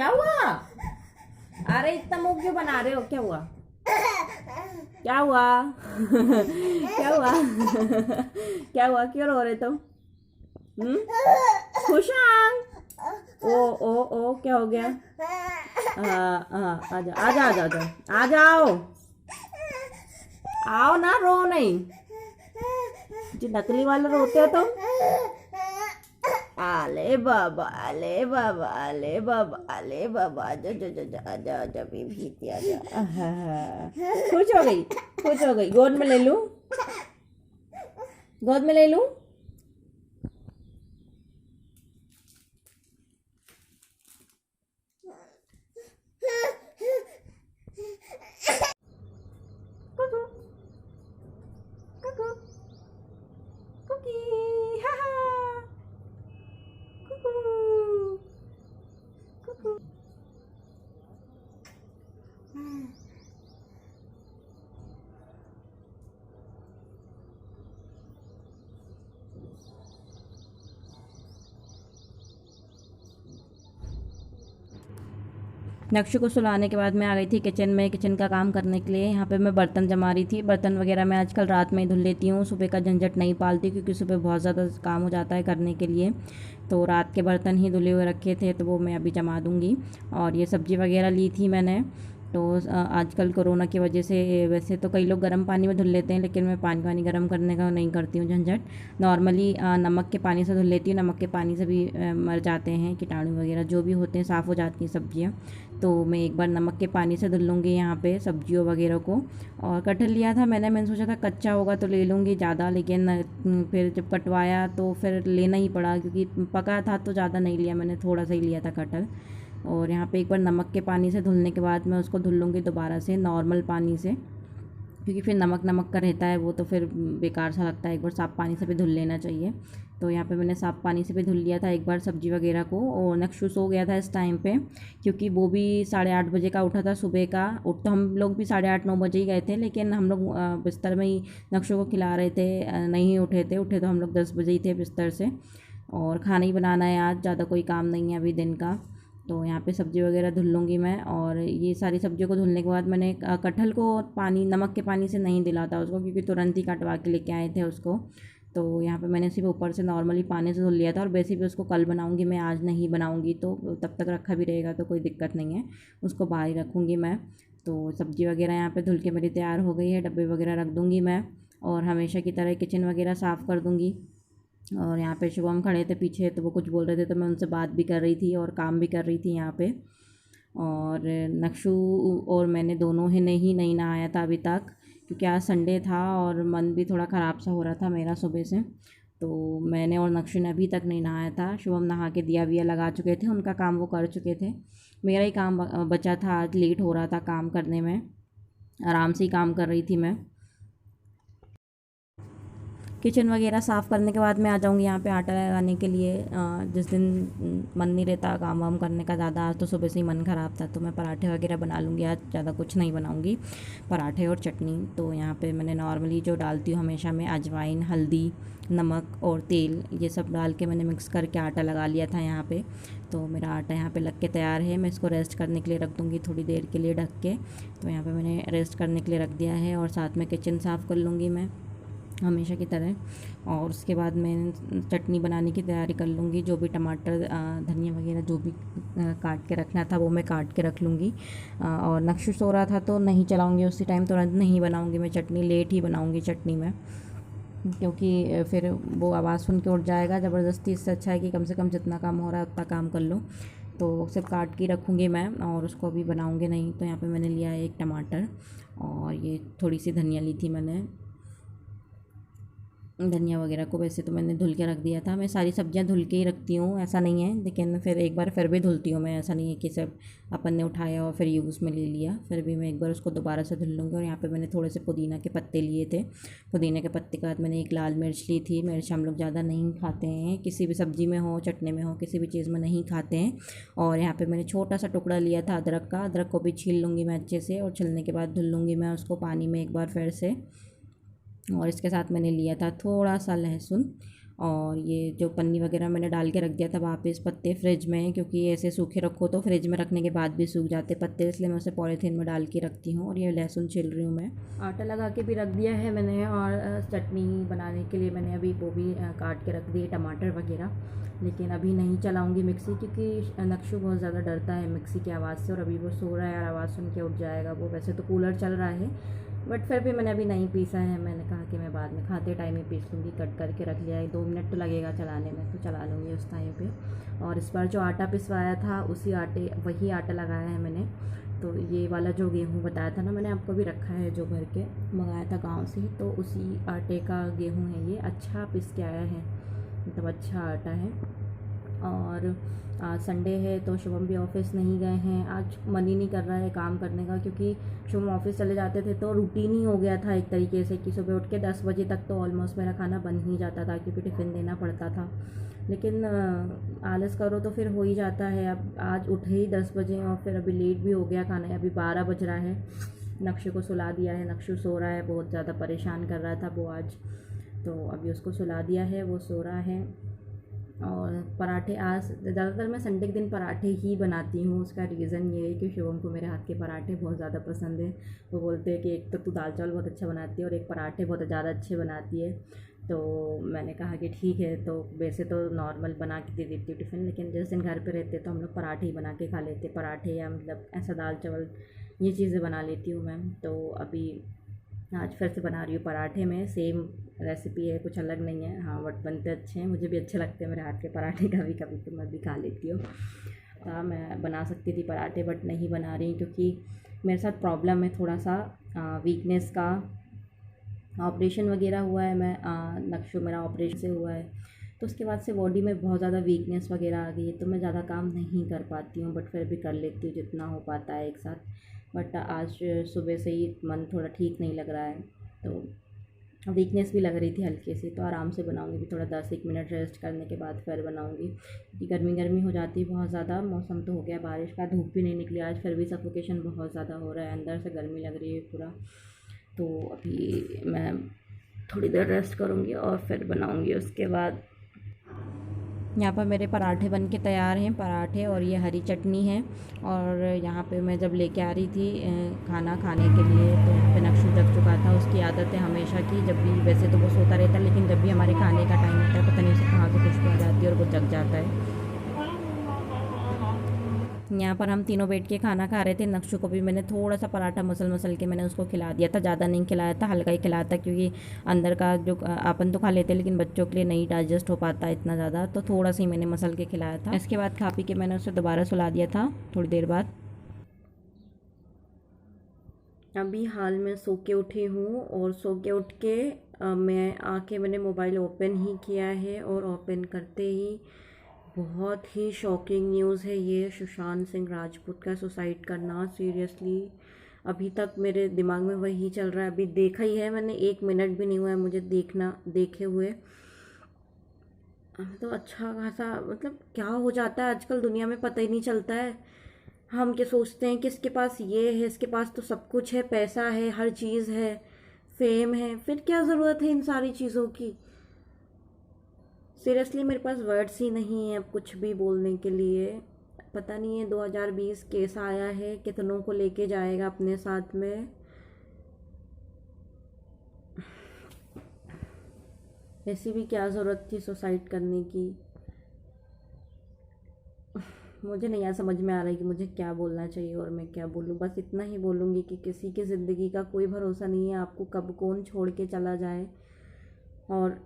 क्या हुआ? अरे इतना मुंह क्यों बना रहे हो? क्या हुआ? क्या हुआ? क्या हुआ? क्या हुआ? क्यों रो रहे तुम? खुशांग। ओ ओ ओ क्या हो गया? आजा आजा आजा आजा आ जाओ। आओ ना, रो नहीं। जो नकली वाले रोते हो तुम। आले बाबा, आले बाबा, आले बाबा, आले बाबा, आजा आजा आजा आजा आजा बेबी आजा। खुश हो गई? खुश हो गई? गोद में ले लूं? गोद में ले लूं? कुकू कुकू कुकी, हा हा, कुकू कुकू। नक्शु को सुलाने के बाद मैं आ गई थी किचन में, किचन का काम करने के लिए। यहाँ पे मैं बर्तन जमा रही थी। बर्तन वगैरह मैं आजकल रात में ही धुल लेती हूँ, सुबह का झंझट नहीं पालती, क्योंकि सुबह बहुत ज़्यादा काम हो जाता है करने के लिए। तो रात के बर्तन ही धुले हुए रखे थे, तो वो मैं अभी जमा दूँगी। और ये सब्ज़ी वगैरह ली थी मैंने। तो आजकल कोरोना की वजह से वैसे तो कई लोग गर्म पानी में धुल लेते हैं, लेकिन मैं पानी गर्म करने का नहीं करती हूँ झंझट। नॉर्मली नमक के पानी से धुल लेती हूँ। नमक के पानी से भी मर जाते हैं कीटाणु वगैरह जो भी होते हैं, साफ़ हो जाती हैं सब्जियाँ। तो मैं एक बार नमक के पानी से धुल लूँगी यहाँ पे सब्जियों वगैरह को। और कटहल लिया था मैंने सोचा था कच्चा होगा तो ले लूँगी ज़्यादा, लेकिन फिर जब कटवाया तो फिर लेना ही पड़ा, क्योंकि पका था तो ज़्यादा नहीं लिया मैंने, थोड़ा सा ही लिया था कटहल। और यहाँ पे एक बार नमक के पानी से धुलने के बाद मैं उसको धुल लूँगी दोबारा से नॉर्मल पानी से, क्योंकि फिर नमक नमक का रहता है वो, तो फिर बेकार सा लगता है। एक बार साफ़ पानी से भी धुल लेना चाहिए। तो यहाँ पे मैंने साफ़ पानी से भी धुल लिया था एक बार सब्ज़ी वगैरह को। और नक्शु सो गया था इस टाइम पे, क्योंकि वो भी 8:30 बजे का उठा था सुबह का। उठ तो हम लोग भी 8:30-9 बजे ही गए थे, लेकिन हम लोग बिस्तर में ही नक्शु को खिला रहे थे, नहीं उठे थे। उठे तो हम लोग 10 बजे ही थे बिस्तर से। और खाना ही बनाना है आज, ज़्यादा कोई काम नहीं है अभी दिन का। तो यहाँ पे सब्ज़ी वगैरह धुल लूँगी मैं। और ये सारी सब्जियों को धुलने के बाद मैंने कटहल को पानी नमक के पानी से नहीं दिला था उसको, क्योंकि तुरंत ही कटवा के लेके आए थे उसको। तो यहाँ पे मैंने सिर्फ ऊपर से नॉर्मली पानी से धुल लिया था। और वैसे भी उसको कल बनाऊँगी मैं, आज नहीं बनाऊँगी, तो तब तक रखा भी रहेगा तो कोई दिक्कत नहीं है, उसको बाहर ही रखूँगी मैं। तो सब्ज़ी वगैरह यहाँ पे धुल के मेरी तैयार हो गई है, डब्बे वगैरह रख दूँगी मैं। और हमेशा की तरह किचन वगैरह साफ़ कर दूँगी। और यहाँ पे शुभम खड़े थे पीछे, तो वो कुछ बोल रहे थे, तो मैं उनसे बात भी कर रही थी और काम भी कर रही थी यहाँ पे। और नक्शु और मैंने दोनों ही नहीं नहाया था अभी तक, क्योंकि आज संडे था और मन भी थोड़ा ख़राब सा हो रहा था मेरा सुबह से। तो मैंने और नक्शु ने अभी तक नहीं नहाया था। शुभम नहा के दिया विया लगा चुके थे, उनका काम वो कर चुके थे। मेरा ही काम बचा था, आज लेट हो रहा था काम करने में, आराम से ही काम कर रही थी मैं। किचन वगैरह साफ़ करने के बाद मैं आ जाऊँगी यहाँ पे आटा लगाने के लिए। जिस दिन मन नहीं रहता काम वाम करने का ज़्यादा, आज तो सुबह से ही मन ख़राब था, तो मैं पराठे वगैरह बना लूँगी आज, ज़्यादा कुछ नहीं बनाऊँगी, पराठे और चटनी। तो यहाँ पे मैंने नॉर्मली जो डालती हूँ हमेशा में अजवाइन, हल्दी, नमक और तेल, ये सब डाल के मैंने मिक्स करके आटा लगा लिया था यहाँ पे। तो मेरा आटा यहाँ पे लग के तैयार है। मैं इसको रेस्ट करने के लिए रख दूँगी थोड़ी देर के लिए ढक के। तो यहाँ पे मैंने रेस्ट करने के लिए रख दिया है। और साथ में किचन साफ़ कर लूँगी मैं हमेशा की तरह। और उसके बाद मैं चटनी बनाने की तैयारी कर लूँगी, जो भी टमाटर धनिया वगैरह जो भी काट के रखना था वो मैं काट के रख लूँगी। और नक्शु सो रहा था तो नहीं चलाऊँगी उसी टाइम, तुरंत नहीं बनाऊँगी मैं चटनी, लेट ही बनाऊँगी चटनी में, क्योंकि फिर वो आवाज़ सुन के उठ जाएगा ज़बरदस्ती। इससे अच्छा है कि कम से कम जितना काम हो रहा है उतना काम कर लो। तो सिर्फ काट के रखूँगी मैं और उसको अभी बनाऊँगी नहीं। तो यहाँ पे मैंने लिया है एक टमाटर और ये थोड़ी सी धनिया ली थी मैंने। धनिया वगैरह को वैसे तो मैंने धुल के रख दिया था। मैं सारी सब्जियां धुल के ही रखती हूँ, ऐसा नहीं है, लेकिन फिर एक बार फिर भी धुलती हूँ मैं। ऐसा नहीं है कि सब अपन ने उठाया और फिर यूज़ में ले लिया, फिर भी मैं एक बार उसको दोबारा से धुल लूँगी। और यहाँ पे मैंने थोड़े से पुदीना के पत्ते लिए थे। पुदीना के पत्ते के बाद मैंने एक लाल मिर्च ली थी। मिर्च हम लोग ज़्यादा नहीं खाते हैं, किसी भी सब्ज़ी में हो, चटनी में हो, किसी भी चीज़ में नहीं खाते हैं। और यहाँ पर मैंने छोटा सा टुकड़ा लिया था अदरक का। अदरक को भी छील लूँगी मैं अच्छे से, और छिलने के बाद धुल लूँगी मैं उसको पानी में एक बार फिर से। और इसके साथ मैंने लिया था थोड़ा सा लहसुन, और ये जो पन्नी वगैरह मैंने डाल के रख दिया था वापस पत्ते फ्रिज में, क्योंकि ऐसे सूखे रखो तो फ्रिज में रखने के बाद भी सूख जाते पत्ते, इसलिए मैं उसे पॉलीथीन में डाल के रखती हूँ। और ये लहसुन छिल रही हूँ मैं, आटा लगा के भी रख दिया है मैंने। और चटनी बनाने के लिए मैंने अभी वो भी काट के रख दिए, टमाटर वगैरह। लेकिन अभी नहीं चलाऊँगी मिक्सी, क्योंकि नक्शु बहुत ज़्यादा डरता है मिक्सी की आवाज़ से, और अभी वो सो रहा है और आवाज़ सुन के उठ जाएगा वो। वैसे तो कूलर चल रहा है, बट फिर भी मैंने अभी नहीं पीसा है। मैंने कहा कि मैं बाद में खाते टाइम ही पीस लूँगी, कट करके रख लिया है। 2 मिनट तो लगेगा चलाने में, तो चला लूँगी उस टाइम पे। और इस बार जो आटा पिसवाया था वही आटा लगाया है मैंने। तो ये वाला जो गेहूँ बताया था ना मैंने आपको, भी रखा है जो भर के मंगाया था गाँव से, तो उसी आटे का गेहूँ है ये। अच्छा पिस के आया है, मतलब अच्छा आटा है। और आज संडे है तो शुभम भी ऑफिस नहीं गए हैं। आज मन ही नहीं कर रहा है काम करने का, क्योंकि शुभम ऑफिस चले जाते थे तो रूटीन ही हो गया था एक तरीके से कि सुबह उठ के 10 बजे तक तो ऑलमोस्ट मेरा खाना बन ही जाता था, क्योंकि टिफ़िन देना पड़ता था। लेकिन आलस करो तो फिर हो ही जाता है। अब आज उठे ही 10 बजे और फिर अभी लेट भी हो गया खाना, अभी 12 बज रहा है। नक्शु को सुला दिया है, नक्शु सो रहा है, बहुत ज़्यादा परेशान कर रहा था वो आज, तो अभी उसको सुला दिया है, वो सो रहा है। और पराठे आज ज़्यादातर मैं संडे के दिन पराठे ही बनाती हूँ। उसका रीज़न ये है कि शुभम को मेरे हाथ के पराठे बहुत ज़्यादा पसंद है। वो बोलते हैं कि एक तो तू दाल चावल बहुत अच्छा बनाती है और एक पराठे बहुत ज़्यादा अच्छे बनाती है। तो मैंने कहा कि ठीक है, तो वैसे तो नॉर्मल बना के दे देती हूँ टिफ़िन, लेकिन जिस दिन घर पे रहते तो हम लोग पराठे ही बना के खा लेते, पराठे या मतलब ऐसा दाल चावल ये चीज़ें बना लेती हूँ मैं। तो अभी आज फिर से बना रही हूँ पराठे में, सेम रेसिपी है, कुछ अलग नहीं है। हाँ, बट बनते अच्छे हैं, मुझे भी अच्छे लगते हैं मेरे हाथ के पराठे। कभी कभी तो मैं भी खा लेती हूँ। मैं बना सकती थी पराठे, बट नहीं बना रही, क्योंकि मेरे साथ प्रॉब्लम है थोड़ा सा वीकनेस का। ऑपरेशन वगैरह हुआ है, मैं नक्शु मेरा ऑपरेशन से हुआ है, तो उसके बाद से बॉडी में बहुत ज़्यादा वीकनेस वगैरह आ गई है, तो मैं ज़्यादा काम नहीं कर पाती हूँ, बट फिर भी कर लेती हूँ जितना हो पाता है एक साथ। बट आज सुबह से ही मन थोड़ा ठीक नहीं लग रहा है, तो वीकनेस भी लग रही थी हल्की सी, तो आराम से बनाऊंगी भी, थोड़ा 10-1 मिनट रेस्ट करने के बाद फिर बनाऊंगी, क्योंकि गर्मी गर्मी हो जाती है बहुत ज़्यादा। मौसम तो हो गया बारिश का, धूप भी नहीं निकली आज, फिर भी सफोकेशन बहुत ज़्यादा हो रहा है, अंदर से गर्मी लग रही है पूरा। तो अभी मैं थोड़ी देर रेस्ट करूँगी और फिर बनाऊँगी उसके बाद। यहाँ पर मेरे पराठे बन के तैयार हैं, पराठे और ये हरी चटनी है। और यहाँ पे मैं जब लेके आ रही थी खाना खाने के लिए, तो यहाँ पे नक्शु जग चुका था। उसकी आदत है हमेशा की, जब भी, वैसे तो वो सोता रहता है, लेकिन जब भी हमारे खाने का टाइम होता है पता नहीं उसे कहाँ से खुशबू आ जाती है और वो जग जाता है। यहाँ पर हम तीनों बैठ के खाना खा रहे थे। नक्शु को भी मैंने थोड़ा सा पराठा मसल मसल के मैंने उसको खिला दिया था, ज़्यादा नहीं खिलाया था, हल्का ही खिलाया था, क्योंकि अंदर का जो अपन तो खा लेते हैं लेकिन बच्चों के लिए नहीं डाइजेस्ट हो पाता इतना ज़्यादा, तो थोड़ा सा ही मैंने मसल के खिलाया था। इसके बाद खा पी के मैंने उसे दोबारा सुला दिया था थोड़ी देर बाद। अभी हाल में सो के उठी हूँ, और सो के उठ के मैं आके मैंने मोबाइल ओपन ही किया है, और ओपन करते ही बहुत ही शॉकिंग न्यूज़ है ये, सुशांत सिंह राजपूत का सुसाइड करना। सीरियसली अभी तक मेरे दिमाग में वही चल रहा है। अभी देखा ही है मैंने, 1 मिनट भी नहीं हुआ है मुझे देखे हुए। तो अच्छा खासा, मतलब क्या हो जाता है आजकल दुनिया में पता ही नहीं चलता है। हम क्या सोचते हैं कि इसके पास ये है, इसके पास तो सब कुछ है, पैसा है, हर चीज़ है, फेम है, फिर क्या ज़रूरत है इन सारी चीज़ों की। सीरियसली मेरे पास वर्ड्स ही नहीं है अब कुछ भी बोलने के लिए। पता नहीं है 2020 कैसा आया है, कितनों को लेके जाएगा अपने साथ में। ऐसी भी क्या ज़रूरत थी सुसाइड करने की। मुझे नहीं यार समझ में आ रहा है कि मुझे क्या बोलना चाहिए और मैं क्या बोलूँ। बस इतना ही बोलूँगी कि किसी की ज़िंदगी का कोई भरोसा नहीं है, आपको कब कौन छोड़ के चला जाए। और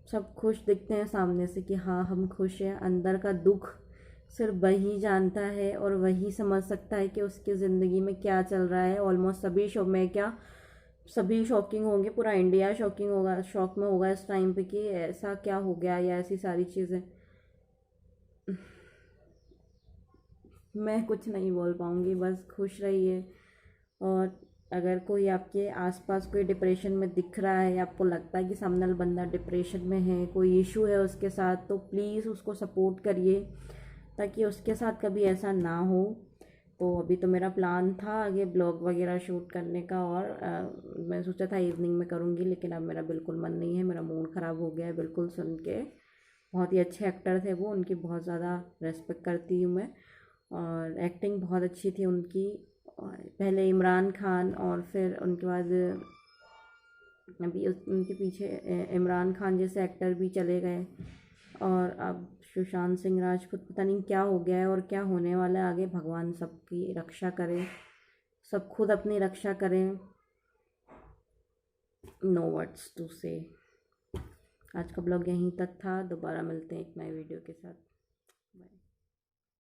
सब खुश दिखते हैं सामने से कि हाँ हम खुश हैं, अंदर का दुख सिर्फ वही जानता है और वही समझ सकता है कि उसकी ज़िंदगी में क्या चल रहा है। ऑलमोस्ट सभी शो में क्या सभी शॉकिंग होंगे, पूरा इंडिया शॉकिंग होगा, शॉक में होगा इस टाइम पे कि ऐसा क्या हो गया, या ऐसी सारी चीज़ें। मैं कुछ नहीं बोल पाऊँगी, बस खुश रहिए। और अगर कोई आपके आसपास कोई डिप्रेशन में दिख रहा है, आपको लगता है कि सामने वाला बंदा डिप्रेशन में है, कोई इशू है उसके साथ, तो प्लीज़ उसको सपोर्ट करिए, ताकि उसके साथ कभी ऐसा ना हो, तो अभी तो मेरा प्लान था आगे ब्लॉग वगैरह शूट करने का, और मैं सोचा था इवनिंग में करूँगी, लेकिन अब मेरा बिल्कुल मन नहीं है, मेरा मूड ख़राब हो गया है बिल्कुल सुन के। बहुत ही अच्छे एक्टर थे वो, उनकी बहुत ज़्यादा रेस्पेक्ट करती हूँ मैं, और एक्टिंग बहुत अच्छी थी उनकी। और पहले इमरान खान, और फिर उनके बाद अभी उनके पीछे इमरान खान जैसे एक्टर भी चले गए, और अब सुशांत सिंह राजपूत, पता नहीं क्या हो गया है और क्या होने वाला है आगे। भगवान सबकी रक्षा करे, सब खुद अपनी रक्षा करें। नो वर्ड्स टू से। आज का ब्लॉग यहीं तक था, दोबारा मिलते हैं एक नए वीडियो के साथ। बाय।